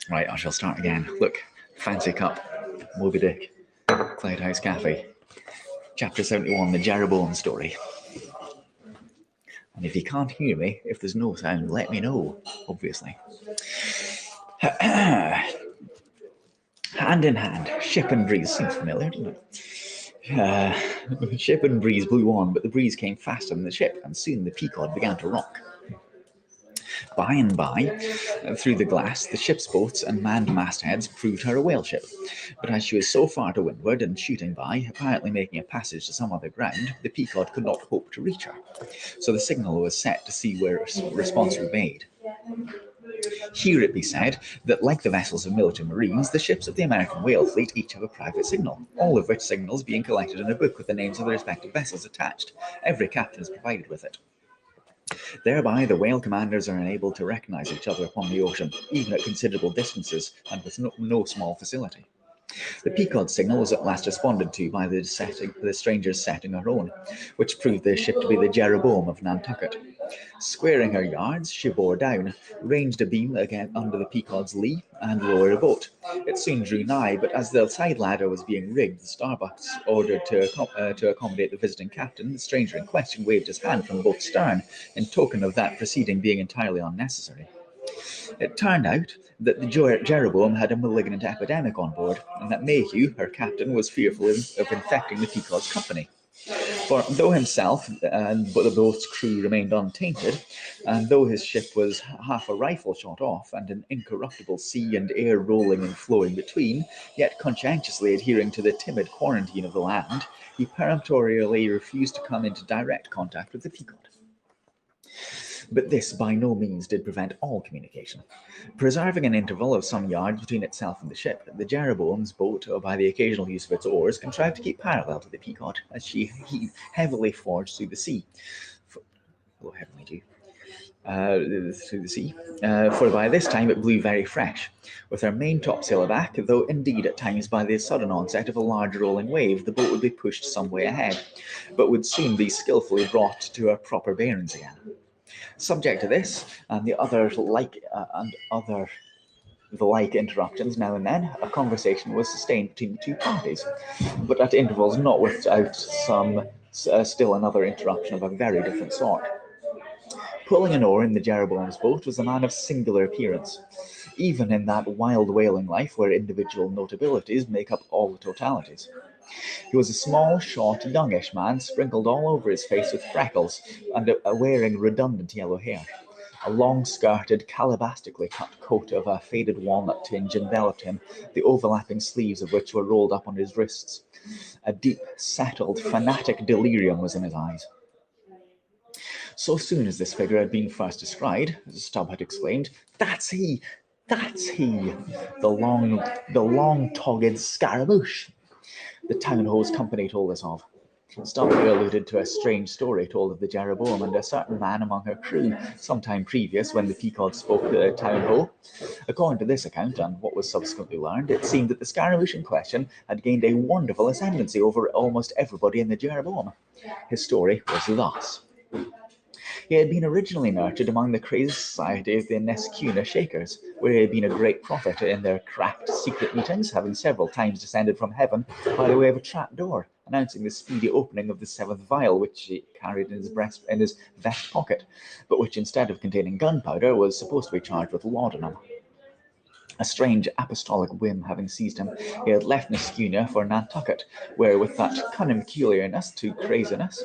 Right, I shall start again. Look, fancy cup, Moby Dick, Cloudhouse Cafe, Chapter 71, the Jeroboam story. And if you can't hear me, if there's no sound, let me know, obviously. Hand in hand, ship and breeze. Seems familiar, doesn't it? Ship and breeze blew on, but the breeze came faster than the ship, and soon the Pequod began to rock. By and by, through the glass, the ship's boats and manned mastheads proved her a whale ship. But as she was so far to windward and shooting by, apparently making a passage to some other ground, the Pequod could not hope to reach her. So the signal was set to see where response would be made. Here it be said that, like the vessels of military marines, the ships of the American whale fleet each have a private signal, all of which signals being collected in a book with the names of the respective vessels attached. Every captain is provided with it. Thereby, the whale commanders are enabled to recognize each other upon the ocean, even at considerable distances and with no small facility. The Pequod signal was at last responded to by the strangers setting her own, which proved the ship to be the Jeroboam of Nantucket. Squaring her yards, she bore down, ranged a beam again under the Pequod's lee, and lowered a boat. It soon drew nigh, but as the side ladder was being rigged, the starbucks ordered to accommodate the visiting captain, the stranger in question waved his hand from both stern, in token of that proceeding being entirely unnecessary. It turned out that the Jeroboam had a malignant epidemic on board, and that Mayhew, her captain, was fearful of infecting the Pequod's company. For though himself and the boat's crew remained untainted, and though his ship was half a rifle shot off, and an incorruptible sea and air rolling and flowing between, yet conscientiously adhering to the timid quarantine of the land, he peremptorily refused to come into direct contact with the Pequod. But this by no means did prevent all communication. Preserving an interval of some yards between itself and the ship, the Jeroboam's boat, by the occasional use of its oars, contrived to keep parallel to the Pequod as she heavily forged through the sea. Through the sea, for by this time it blew very fresh, with her main topsail aback, though indeed at times by the sudden onset of a large rolling wave the boat would be pushed some way ahead, but would soon be skilfully brought to her proper bearings again. Subject to this and the like interruptions now and then, a conversation was sustained between the two parties, but at intervals not without still another interruption of a very different sort. Pulling an oar in the Jeroboam's boat was a man of singular appearance, even in that wild whaling life where individual notabilities make up all the totalities. He was a small, short, youngish man, sprinkled all over his face with freckles, and wearing redundant yellow hair. A long-skirted, calabastically cut coat of a faded walnut tinge enveloped him, the overlapping sleeves of which were rolled up on his wrists. A deep, settled, fanatic delirium was in his eyes. So soon as this figure had been first descried, Stubb had exclaimed, "That's he! That's he! The long-togged scaramouche!" The town hose company told us of. Stubb here alluded to a strange story told of the Jeroboam and a certain man among her crew some time previous when the Pequod spoke to the town ho. According to this account, and what was subsequently learned, it seemed that the scaramouche in question had gained a wonderful ascendancy over almost everybody in the Jeroboam. His story was thus. He had been originally nurtured among the crazy society of the Neskuna Shakers, where he had been a great prophet in their cracked secret meetings, having several times descended from heaven by the way of a trap door, announcing the speedy opening of the seventh vial, which he carried in his vest pocket, but which, instead of containing gunpowder, was supposed to be charged with laudanum. A strange apostolic whim having seized him, he had left Neskuna for Nantucket, where with that cunning peculiar to craziness,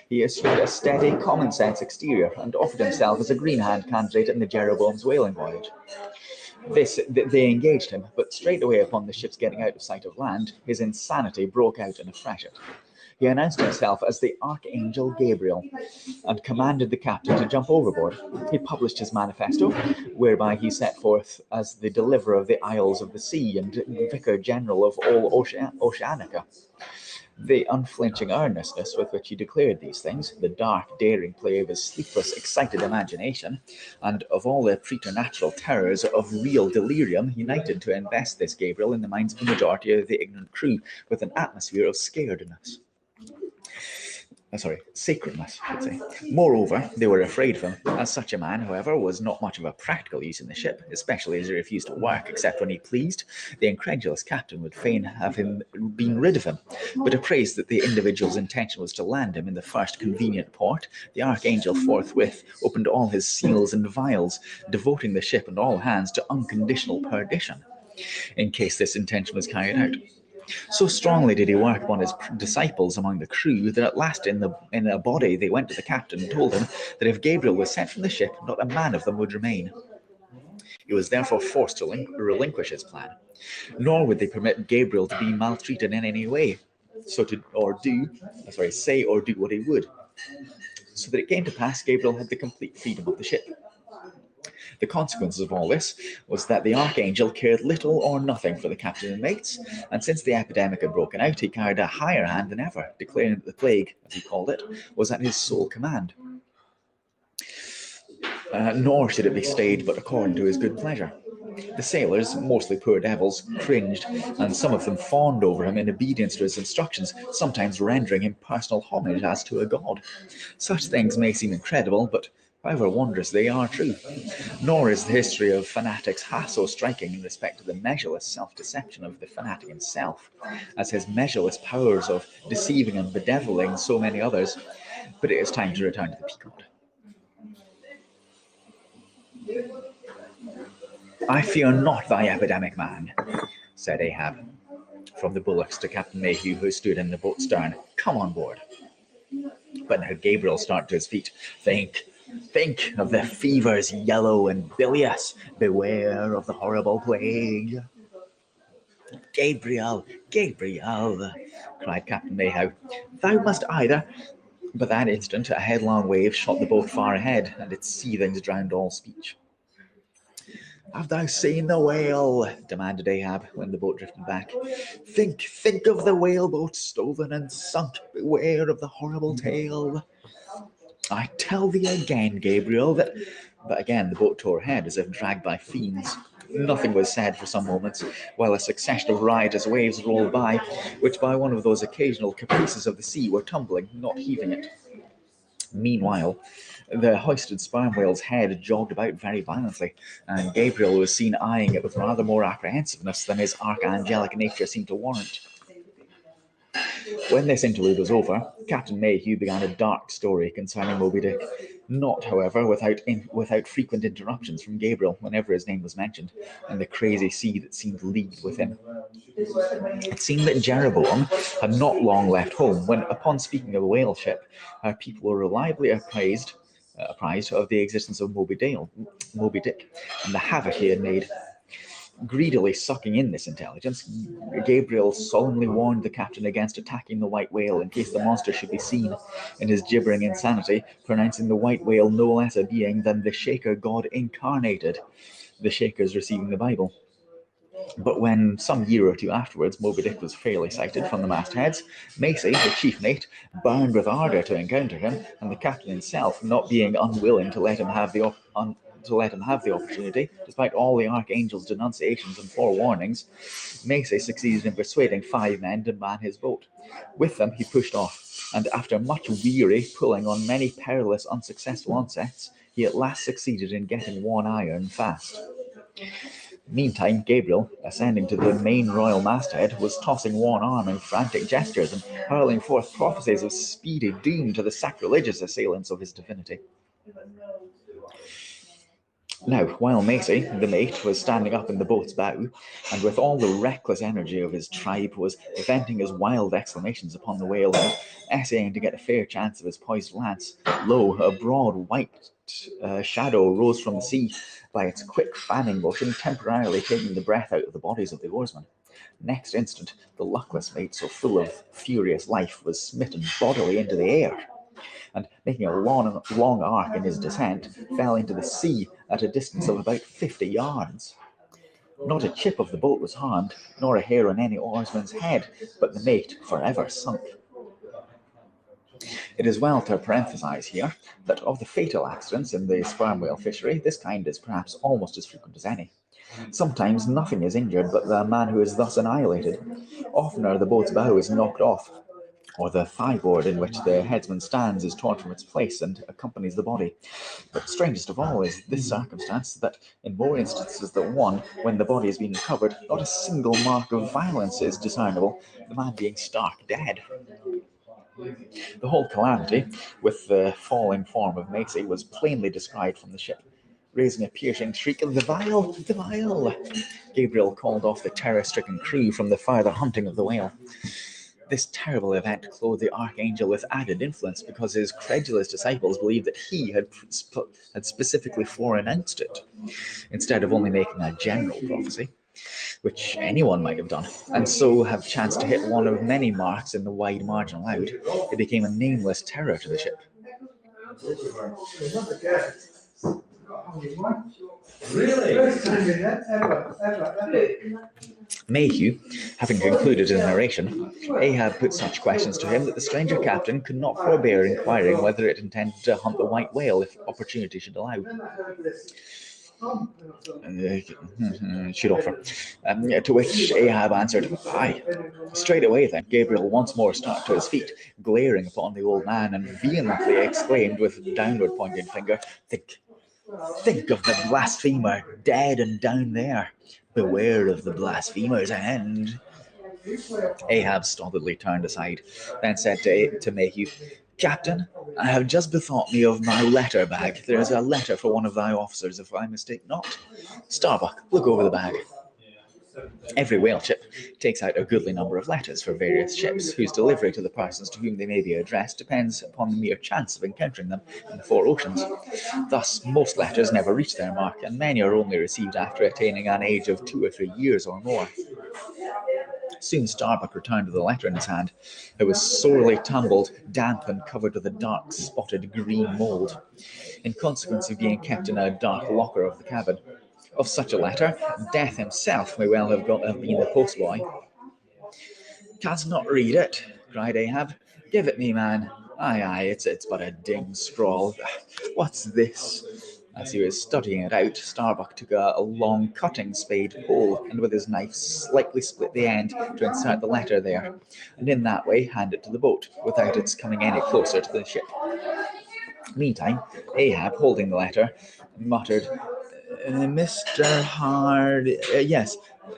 he assumed a steady, common-sense exterior, and offered himself as a green-hand candidate in the Jeroboam's whaling voyage. They engaged him, but straightway upon the ship's getting out of sight of land, his insanity broke out in a freshet. He announced himself as the Archangel Gabriel and commanded the captain to jump overboard. He published his manifesto, whereby he set forth as the deliverer of the Isles of the Sea and vicar general of all Oceanica. The unflinching earnestness with which he declared these things, the dark, daring play of his sleepless, excited imagination, and of all the preternatural terrors of real delirium, united to invest this Gabriel in the minds of the majority of the ignorant crew with an atmosphere of scaredness. sacredness, I should say. Moreover, they were afraid of him, as such a man, however, was not much of a practical use in the ship, especially as he refused to work except when he pleased. The incredulous captain would fain have him been rid of him, but appraised that the individual's intention was to land him in the first convenient port, the archangel forthwith opened all his seals and vials, devoting the ship and all hands to unconditional perdition, in case this intention was carried out. So strongly did he work upon his disciples among the crew that at last in a body they went to the captain and told him that if Gabriel was sent from the ship, not a man of them would remain. He was therefore forced to relinquish his plan, nor would they permit Gabriel to be maltreated in any way, say or do what he would. So that it came to pass Gabriel had the complete freedom of the ship. The consequence of all this was that the archangel cared little or nothing for the captain and mates, and since the epidemic had broken out, he carried a higher hand than ever, declaring that the plague, as he called it, was at his sole command. Nor should it be stayed but according to his good pleasure. The sailors, mostly poor devils, cringed, and some of them fawned over him in obedience to his instructions, sometimes rendering him personal homage as to a god. Such things may seem incredible, but however wondrous, they are true. Nor is the history of fanatics half so striking in respect to the measureless self-deception of the fanatic himself, as his measureless powers of deceiving and bedeviling so many others. But it is time to return to the Pequod. "I fear not thy epidemic, man," said Ahab from the bulwarks to Captain Mayhew, who stood in the boat's stern. "Come on board." But now Gabriel started to his feet. Think of the fevers yellow and bilious. Beware of the horrible plague." "Gabriel, Gabriel," cried Captain Mayhew, "thou must either—" But that instant a headlong wave shot the boat far ahead, and its seethings drowned all speech. "Have thou seen the whale?" demanded Ahab, when the boat drifted back. Think of the whaleboat stolen and sunk. Beware of the horrible tale." "I tell thee again, Gabriel, that—" But again the boat tore ahead as if dragged by fiends. Nothing was said for some moments, while a succession of riotous waves rolled by, which by one of those occasional caprices of the sea were tumbling, not heaving it. Meanwhile, the hoisted sperm whale's head jogged about very violently, and Gabriel was seen eyeing it with rather more apprehensiveness than his archangelic nature seemed to warrant. When this interlude was over, Captain Mayhew began a dark story concerning Moby Dick, not, however, without frequent interruptions from Gabriel whenever his name was mentioned, and the crazy sea that seemed leagued with him. It seemed that Jeroboam had not long left home when, upon speaking of a whale ship, our people were reliably apprised of the existence of Moby Dick, and the havoc he had made. Greedily sucking in this intelligence, Gabriel solemnly warned the captain against attacking the white whale in case the monster should be seen, in his gibbering insanity, pronouncing the white whale no less a being than the Shaker God incarnated, the Shakers receiving the Bible. But when, some year or two afterwards, Moby Dick was fairly sighted from the mastheads, Macy, the chief mate, burned with ardour to encounter him, and the captain himself, not being unwilling to let him have the opportunity, despite all the archangel's denunciations and forewarnings, Macy succeeded in persuading 5 men to man his boat. With them he pushed off, and after much weary pulling on many perilous unsuccessful onsets, he at last succeeded in getting one iron fast. Meantime, Gabriel, ascending to the main royal masthead, was tossing one arm in frantic gestures and hurling forth prophecies of speedy doom to the sacrilegious assailants of his divinity. Now, while Macy, the mate, was standing up in the boat's bow, and with all the reckless energy of his tribe was venting his wild exclamations upon the whale and essaying to get a fair chance of his poised lance, lo, a broad white shadow rose from the sea, by its quick fanning motion temporarily taking the breath out of the bodies of the oarsmen. Next instant, the luckless mate, so full of furious life, was smitten bodily into the air, and making a long arc in his descent, fell into the sea at a distance of about 50 yards. Not a chip of the boat was harmed, nor a hair on any oarsman's head, but the mate forever sunk. It is well to parenthesize here that of the fatal accidents in the sperm whale fishery, this kind is perhaps almost as frequent as any. Sometimes nothing is injured but the man who is thus annihilated. Oftener the boat's bow is knocked off, or the thigh board in which the headsman stands is torn from its place and accompanies the body. But strangest of all is this circumstance, that in more instances than one, when the body has been recovered, not a single mark of violence is discernible, the man being stark dead. The whole calamity, with the falling form of Macy, was plainly descried from the ship. Raising a piercing shriek, "The vial! The vial!" Gabriel called off the terror-stricken crew from the further hunting of the whale. This terrible event clothed the archangel with added influence because his credulous disciples believed that he had specifically foreannounced it, instead of only making a general prophecy, which anyone might have done, and so have chanced to hit one of many marks in the wide margin allowed. It became a nameless terror to the ship. Mayhew, having concluded his narration, Ahab put such questions to him that the stranger captain could not forbear inquiring whether it intended to hunt the white whale if opportunity should allow. Should offer. To which Ahab answered, "Aye." Straight away then, Gabriel once more started to his feet, glaring upon the old man, and vehemently exclaimed with downward pointing finger, Think of the blasphemer dead and down there. Beware of the blasphemer's hand." Ahab stolidly turned aside, then said to Mayhew, "Captain, I have just bethought me of my letter bag. There is a letter for one of thy officers, if I mistake not. Starbuck, look over the bag." Every whale ship takes out a goodly number of letters for various ships, whose delivery to the persons to whom they may be addressed depends upon the mere chance of encountering them in the four oceans. Thus, most letters never reach their mark, and many are only received after attaining an age of 2 or 3 years or more. Soon Starbuck returned with a letter in his hand. It was sorely tumbled, damp, and covered with a dark, spotted green mould, in consequence of being kept in a dark locker of the cabin. Of such a letter, Death himself may well have been the postboy. "Canst not read it?" cried Ahab. "Give it me, man." Aye, it's but a dim scrawl. What's this?" As he was studying it out, Starbuck took a long cutting spade pole, and with his knife slightly split the end to insert the letter there, and in that way hand it to the boat, without its coming any closer to the ship. Meantime, Ahab, holding the letter, muttered, "Mr.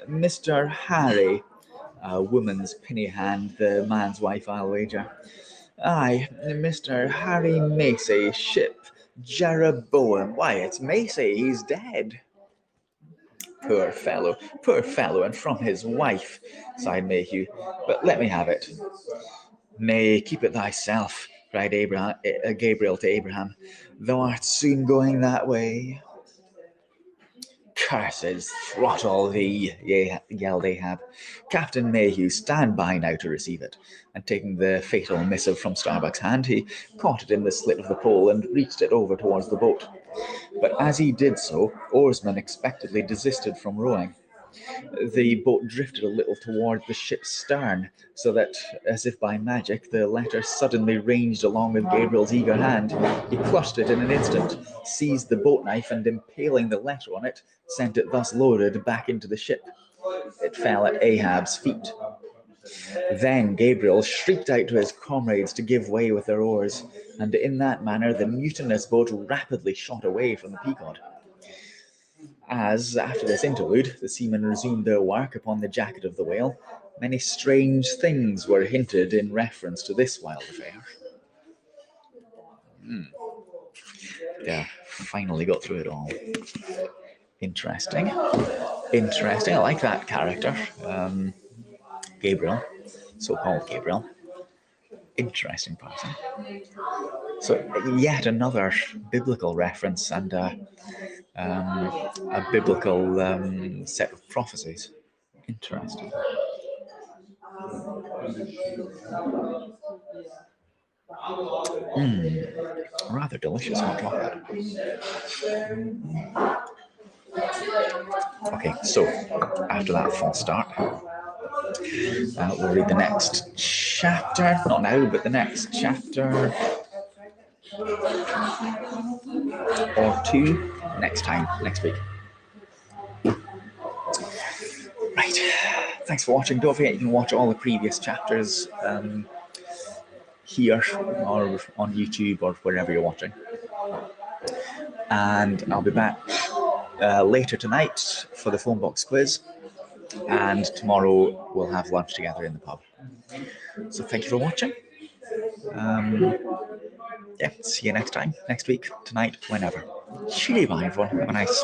Mr. Harry." A woman's pinny hand, the man's wife, I'll wager. "Aye, Mr. Harry Macy, ship Jeroboam. Why, it's Macy, he's dead." Poor fellow, and from his wife," sighed Mayhew. "But let me have it." "Nay, keep it thyself," cried Gabriel to Abraham. "Thou art soon going that way." "Curses throttle thee," yelled Ahab. "Captain Mayhew, stand by now to receive it." And taking the fatal missive from Starbuck's hand, he caught it in the slit of the pole and reached it over towards the boat. But as he did so, oarsmen expectedly desisted from rowing. The boat drifted a little toward the ship's stern, so that, as if by magic, the letter suddenly ranged along with Gabriel's eager hand. He clutched it in an instant, seized the boat knife, and impaling the letter on it, sent it thus loaded back into the ship. It fell at Ahab's feet. Then Gabriel shrieked out to his comrades to give way with their oars, and in that manner the mutinous boat rapidly shot away from the Pequod. As, after this interlude, the seamen resumed their work upon the jacket of the whale, many strange things were hinted in reference to this wild affair. Yeah, finally got through it all. Interesting. I like that character. Gabriel, so-called Gabriel. Interesting person. So, yet another biblical reference and a biblical set of prophecies. Interesting. Rather delicious hot chocolate. Okay, so after that false start, we'll read the next chapter. Not now, but the next chapter or two next week. Right. Thanks for watching. Don't forget you can watch all the previous chapters here or on YouTube or wherever you're watching. And I'll be back later tonight for the phone box quiz, and tomorrow we'll have lunch together in the pub. So thank you for watching. Yeah, see you next time, next week, tonight, whenever. Shitty bye everyone. Have a nice